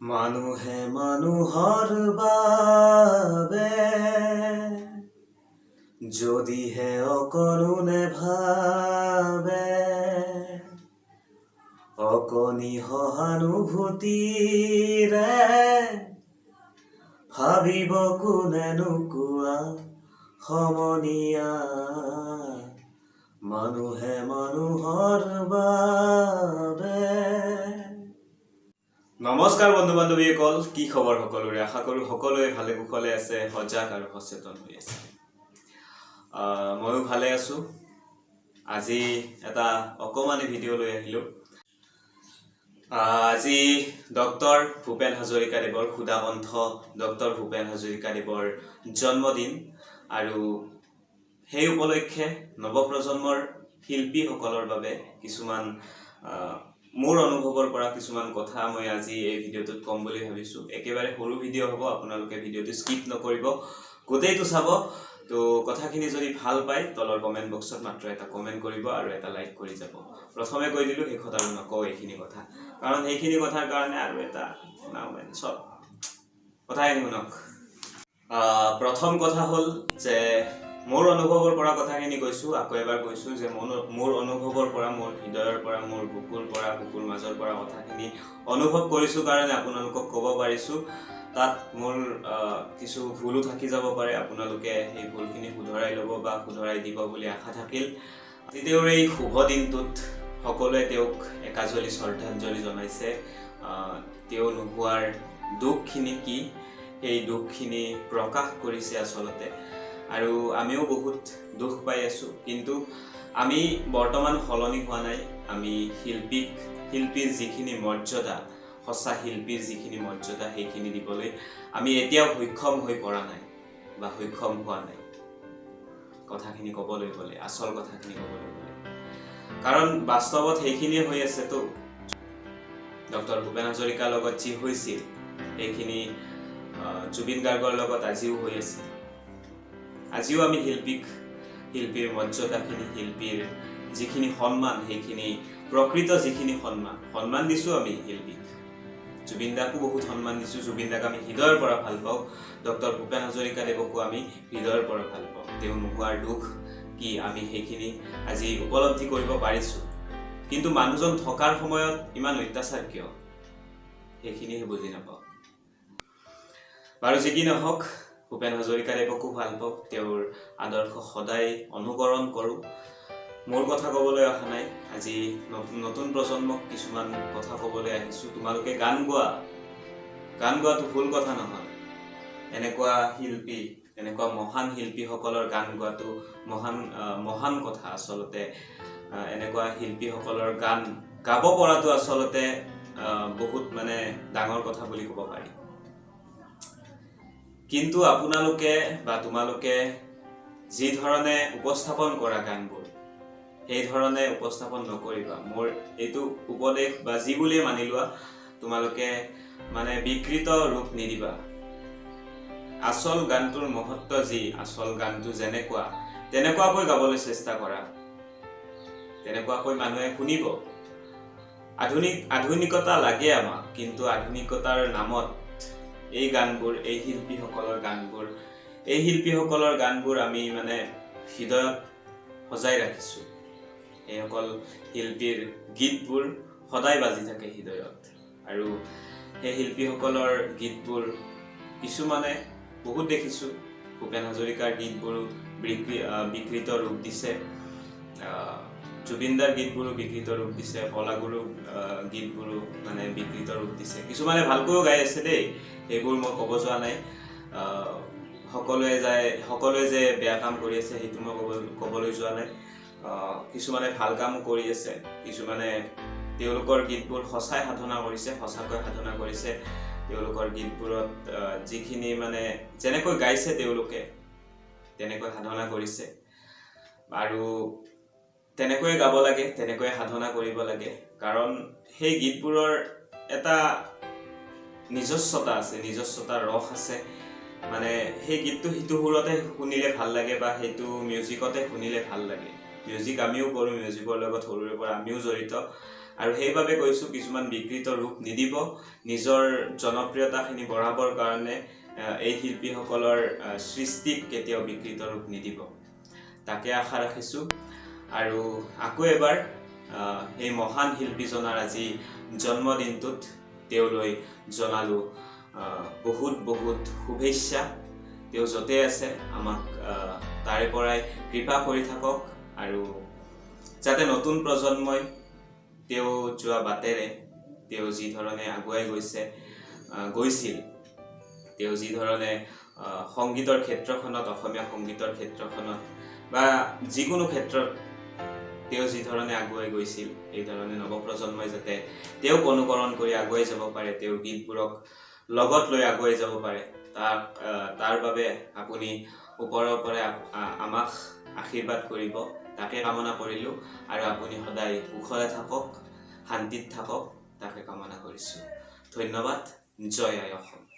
মানুহে মানুহৰ বাবে যদিহে অকণো নেভাবে অকণি সহানুভূতিৰে ভাবিব কোনেনো কোৱা সমনীয়া মানুহে মানুহৰ বাবে। নমস্কাৰ বন্ধু বান্ধৱীসকল, কি খবৰ সকলোৰে? আশা কৰোঁ সকলোৱে ভালে কুশলে আছে, সজাগ আৰু সচেতন হৈ আছে। ময়ো ভালে আছোঁ। আজি এটা অকণমানি ভিডিঅ' লৈ আহিলোঁ। আজি ডক্টৰ ভূপেন হাজৰিকাদেৱৰ ক্ষুধাকণ্ঠ ডক্টৰ ভূপেন হাজৰিকাদেৱৰ জন্মদিন, আৰু সেই উপলক্ষে নৱপ্ৰজন্মৰ শিল্পীসকলৰ বাবে কিছুমান মোৰ অনুভৱৰ পৰা কিছুমান কথা মই আজি এই ভিডিঅ'টোত ক'ম বুলি ভাবিছোঁ। একেবাৰে সৰু ভিডিঅ' হ'ব, আপোনালোকে ভিডিঅ'টো স্কিপ নকৰিব, গোটেইটো চাব। তো কথাখিনি যদি ভাল পায় তলৰ কমেণ্ট বক্সত মাত্ৰ এটা কমেণ্ট কৰিব আৰু এটা লাইক কৰি যাব। প্ৰথমে কৈ দিলোঁ, শেষত আৰু নকওঁ এইখিনি কথা, কাৰণ সেইখিনি কথাৰ কাৰণে আৰু এটা চব কথাখিনি শুনক। প্ৰথম কথা হ'ল যে মোৰ অনুভৱৰ পৰা কথাখিনি কৈছোঁ, আকৌ এবাৰ কৈছোঁ যে মোৰ অনুভৱৰ পৰা, মোৰ হৃদয়ৰ পৰা, মোৰ বুকুৰ পৰা, বুকুৰ মাজৰ পৰা কথাখিনি অনুভৱ কৰিছোঁ কাৰণে আপোনালোকক ক'ব পাৰিছোঁ। তাত মোৰ কিছু ভুলো থাকি যাব পাৰে, আপোনালোকে সেই ভুলখিনি শুধৰাই ল'ব বা শুধৰাই দিব বুলি আশা থাকিল। আজি তেওঁৰ এই শুভ দিনটোত সকলোৱে তেওঁক একাজলি শ্ৰদ্ধাঞ্জলি জনাইছে। তেওঁ নোহোৱাৰ দুখখিনি কি, সেই দুখখিনি প্ৰকাশ কৰিছে আচলতে, আৰু আমিও বহুত দুখ পাই আছোঁ। কিন্তু আমি বৰ্তমান সলনি হোৱা নাই। আমি শিল্পীৰ যিখিনি মৰ্যাদা, সঁচা শিল্পীৰ যিখিনি মৰ্যাদা, সেইখিনি দিবলৈ আমি এতিয়াও সক্ষম হৈ পৰা নাই বা সক্ষম হোৱা নাই। কথাখিনি ক'বলৈ গ'লে, আচল কথাখিনি ক'বলৈ গ'লে, কাৰণ বাস্তৱত সেইখিনিয়ে হৈ আছেতো। ডক্টৰ ভূপেন হাজৰিকাৰ লগত যি হৈছিল সেইখিনি জুবিন গাৰ্গৰ লগত আজিও হৈ আছে। আজিও আমি শিল্পীৰ মৰ্যাদাখিনি, শিল্পীৰ যিখিনি সন্মান, সেইখিনি প্ৰকৃত যিখিনি সন্মান দিছোঁ আমি শিল্পীক। জুবিন দাকো বহুত সন্মান দিছোঁ। জুবিন দাক আমি হৃদয়ৰ পৰা ভাল পাওঁ। ডক্টৰ ভূপেন হাজৰিকাদেৱকো আমি হৃদয়ৰ পৰা ভাল পাওঁ। তেওঁ নোহোৱাৰ দুখ কি আমি সেইখিনি আজি উপলব্ধি কৰিব পাৰিছোঁ। কিন্তু মানুহজন থকাৰ সময়ত ইমান অত্যাচাৰ কিয়, সেইখিনিহে বুজি নাপাওঁ। বাৰু যি কি নহওক, ভূপেন হাজৰিকাদেৱকো ভাল পাওঁ, তেওঁৰ আদৰ্শ সদায় অনুকৰণ কৰোঁ। মোৰ কথা ক'বলৈ অহা নাই, আজি নতুন প্ৰজন্মক কিছুমান কথা ক'বলৈ আহিছোঁ। তোমালোকে গান গোৱাটো ভুল কথা নহয়। এনেকুৱা মহান শিল্পীসকলৰ গান গোৱাটো মহান কথা আচলতে। এনেকুৱা শিল্পীসকলৰ গান গাব পৰাটো আচলতে বহুত ডাঙৰ কথা বুলি ক'ব পাৰি। কিন্তু আপোনালোকে বা তোমালোকে যি ধৰণে উপস্থাপন কৰা গানবোৰ, সেই ধৰণে উপস্থাপন নকৰিবা। মোৰ এইটো উপদেশ বা যি বুলিয়ে মানি লোৱা, তোমালোকে বিকৃত ৰূপ নিদিবা। আচল গানটোৰ মহত্ব যি, আচল গানটো যেনেকুৱা, তেনেকুৱাকৈ গাবলৈ চেষ্টা কৰা, তেনেকুৱাকৈ মানুহে শুনিব। আধুনিকতা লাগে আমাক, কিন্তু আধুনিকতাৰ নামত এই গানবোৰ, এই শিল্পীসকলৰ গানবোৰ আমি হৃদয়ত সজাই ৰাখিছোঁ। এইসকল শিল্পীৰ গীতবোৰ সদায় বাজি থাকে হৃদয়ত, আৰু সেই শিল্পীসকলৰ গীতবোৰ কিছুমানে বহুত দেখিছোঁ। ভূপেন হাজৰিকাৰ গীতবোৰো বিকৃত ৰূপ দিছে, জুবিন দাৰ গীতবোৰো বিকৃত ৰূপ দিছে, কলাগুৰুৰ গীতবোৰো বিকৃত ৰূপ দিছে। কিছুমানে ভালকৈও গাই আছে দেই, সেইবোৰ মই ক'ব যোৱা নাই। সকলোৱে যে বেয়া কাম কৰি আছে সেইটো মই ক'বলৈ যোৱা নাই। কিছুমানে ভাল কামো কৰি আছে, কিছুমানে তেওঁলোকৰ গীতবোৰ সঁচাকৈ সাধনা কৰিছে। তেওঁলোকৰ গীতবোৰত যিখিনি যেনেকৈ গাইছে তেওঁলোকে তেনেকৈ সাধনা কৰিছে, আৰু তেনেকৈয়ে গাব লাগে, তেনেকৈয়ে সাধনা কৰিব লাগে। কাৰণ সেই গীতবোৰৰ এটা নিজস্বতা আছে, নিজস্বতা ৰস আছে, মানে সেই গীতটো সিটো সুৰতে শুনিলে ভাল লাগে বা সেইটো মিউজিকতে শুনিলে ভাল লাগে। মিউজিক আমিও কৰোঁ, মিউজিকৰ লগত সৰুৰে পৰা আমিও জড়িত, আৰু সেইবাবে কৈছোঁ কিছুমান বিকৃত ৰূপ নিদিব। নিজৰ জনপ্ৰিয়তাখিনি বঢ়াবৰ কাৰণে এই শিল্পীসকলৰ সৃষ্টিক কেতিয়াও বিকৃত ৰূপ নিদিব, তাকে আশা ৰাখিছোঁ। আৰু আকৌ এবাৰ এই মহান শিল্পীজনাৰ আজি জন্মদিনটোত তেওঁলৈ জনালোঁ বহুত বহুত শুভেচ্ছা। তেওঁ য'তে আছে আমাক তাৰে পৰাই কৃপা কৰি থাকক, আৰু যাতে নতুন প্ৰজন্মই তেওঁ যোৱা বাটেৰে, তেওঁ যি ধৰণে আগুৱাই গৈছিল, তেওঁ যি ধৰণে সংগীতৰ ক্ষেত্ৰখনত, অসমীয়া সংগীতৰ ক্ষেত্ৰখনত বা যিকোনো ক্ষেত্ৰত তেওঁ যি ধৰণে আগুৱাই গৈছিল, এই ধৰণে নৱপ্ৰজন্মই যাতে তেওঁক অনুকৰণ কৰি আগুৱাই যাব পাৰে, তেওঁৰ গীতবোৰক লগত লৈ আগুৱাই যাব পাৰে, তাৰ বাবে আপুনি ওপৰৰ পৰা আমাক আশীৰ্বাদ কৰিব, তাকে কামনা কৰিলোঁ। আৰু আপুনি সদায় কুশলে থাকক, শান্তিত থাকক, তাকে কামনা কৰিছোঁ। ধন্যবাদ। জয় আই অসম।